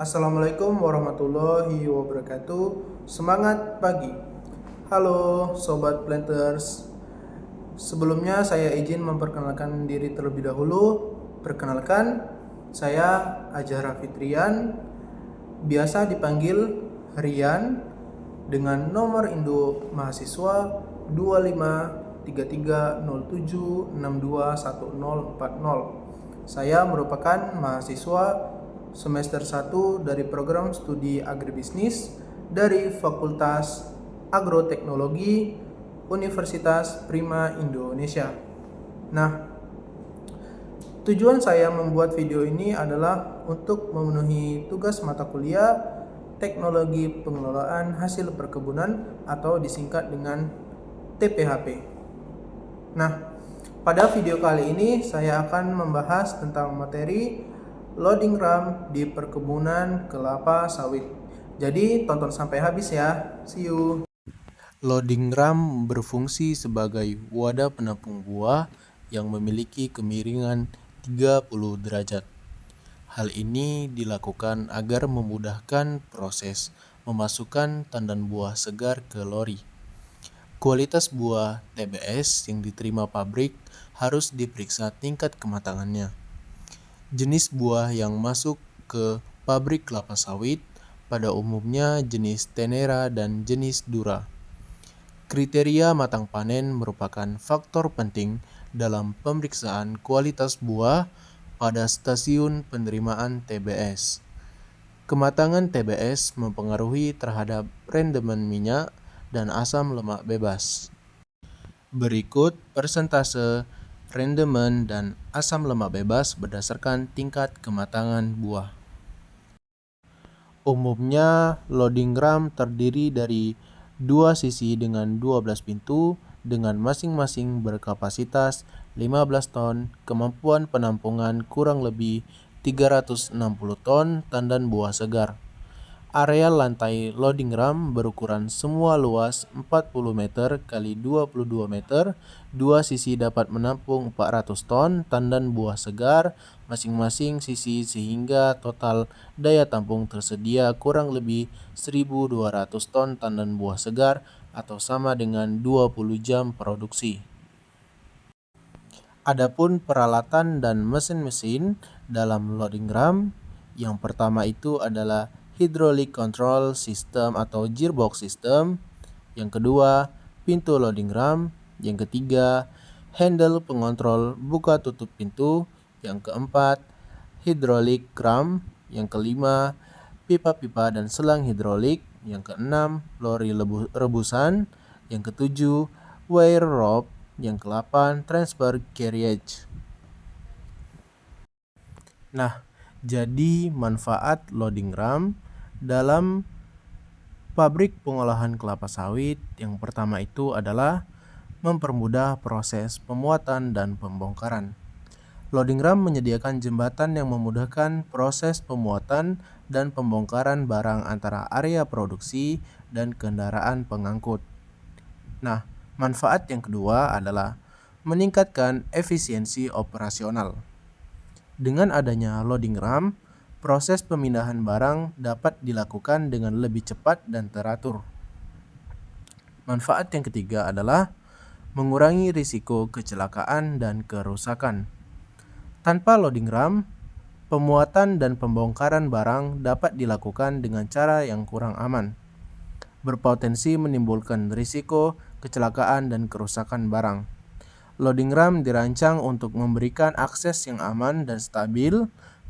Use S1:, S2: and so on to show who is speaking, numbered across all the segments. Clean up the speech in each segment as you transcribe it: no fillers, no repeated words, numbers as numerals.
S1: Assalamualaikum warahmatullahi wabarakatuh. Semangat pagi. Halo Sobat Planters. Sebelumnya saya izin memperkenalkan diri terlebih dahulu. Perkenalkan, saya Ajara Fitrian, biasa dipanggil Rian, dengan nomor induk mahasiswa 253307621040. Saya merupakan mahasiswa semester 1 dari program studi agribisnis dari Fakultas Agroteknologi Universitas Prima Indonesia. Nah, tujuan saya membuat video ini adalah untuk memenuhi tugas mata kuliah Teknologi Pengelolaan Hasil Perkebunan atau disingkat dengan TPHP. Nah, pada video kali ini saya akan membahas tentang materi loading RAM di perkebunan kelapa sawit. Jadi tonton sampai habis ya. See you.
S2: Loading RAM berfungsi sebagai wadah penampung buah yang memiliki kemiringan 30 derajat. Hal ini dilakukan agar memudahkan proses memasukkan tandan buah segar ke lori. Kualitas buah TBS yang diterima pabrik harus diperiksa tingkat kematangannya. Jenis buah yang masuk ke pabrik kelapa sawit pada umumnya jenis Tenera dan jenis Dura. Kriteria matang panen merupakan faktor penting dalam pemeriksaan kualitas buah pada stasiun penerimaan TBS. Kematangan TBS mempengaruhi terhadap rendemen minyak dan asam lemak bebas. Berikut persentase rendemen dan asam lemak bebas berdasarkan tingkat kematangan buah. Umumnya, loading RAM terdiri dari dua sisi dengan 12 pintu dengan masing-masing berkapasitas 15 ton, kemampuan penampungan kurang lebih 360 ton tandan buah segar. Area lantai loading RAM berukuran semua luas 40 meter x 22 meter, dua sisi dapat menampung 400 ton tandan buah segar masing-masing sisi sehingga total daya tampung tersedia kurang lebih 1.200 ton tandan buah segar atau sama dengan 20 jam produksi. Adapun peralatan dan mesin-mesin dalam loading RAM, yang pertama itu adalah hydraulic control system atau gearbox system, yang kedua pintu loading RAM, yang ketiga handle pengontrol buka tutup pintu, yang keempat hydraulic RAM, yang kelima pipa-pipa dan selang hidrolik, yang keenam lori rebusan, yang ketujuh wire rope, yang ke-8 transfer carriage. Nah, jadi manfaat loading RAM dalam pabrik pengolahan kelapa sawit yang pertama itu adalah mempermudah proses pemuatan dan pembongkaran. Loading RAM menyediakan jembatan yang memudahkan proses pemuatan dan pembongkaran barang antara area produksi dan kendaraan pengangkut. Nah, manfaat yang kedua adalah meningkatkan efisiensi operasional. Dengan adanya loading RAM, proses pemindahan barang dapat dilakukan dengan lebih cepat dan teratur. Manfaat yang ketiga adalah mengurangi risiko kecelakaan dan kerusakan. Tanpa loading RAM, pemuatan dan pembongkaran barang dapat dilakukan dengan cara yang kurang aman, berpotensi menimbulkan risiko kecelakaan dan kerusakan barang. Loading RAM dirancang untuk memberikan akses yang aman dan stabil,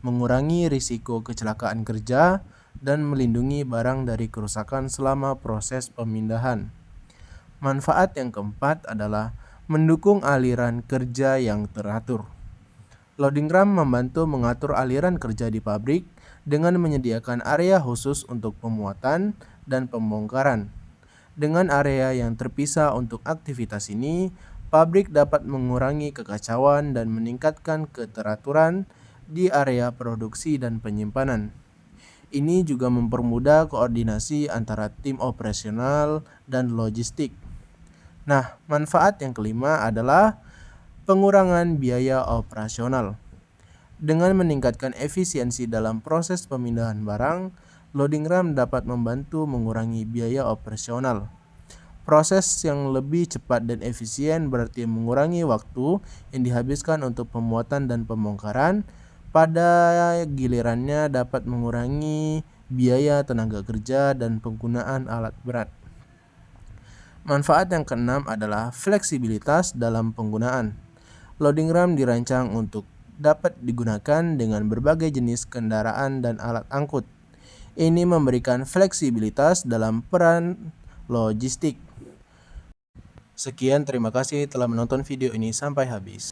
S2: mengurangi risiko kecelakaan kerja, dan melindungi barang dari kerusakan selama proses pemindahan. Manfaat yang keempat adalah mendukung aliran kerja yang teratur. Loading RAM membantu mengatur aliran kerja di pabrik dengan menyediakan area khusus untuk pemuatan dan pembongkaran. Dengan area yang terpisah untuk aktivitas ini, pabrik dapat mengurangi kekacauan dan meningkatkan keteraturan di area produksi dan penyimpanan. Ini juga mempermudah koordinasi antara tim operasional dan logistik. Nah, manfaat yang kelima adalah pengurangan biaya operasional. Dengan meningkatkan efisiensi dalam proses pemindahan barang, loading ram dapat membantu mengurangi biaya operasional. Proses yang lebih cepat dan efisien berarti mengurangi waktu yang dihabiskan untuk pemuatan dan pembongkaran. Pada gilirannya dapat mengurangi biaya tenaga kerja dan penggunaan alat berat. Manfaat yang keenam adalah fleksibilitas dalam penggunaan. Loading ram dirancang untuk dapat digunakan dengan berbagai jenis kendaraan dan alat angkut. Ini memberikan fleksibilitas dalam peran logistik. Sekian, terima kasih telah menonton video ini sampai habis.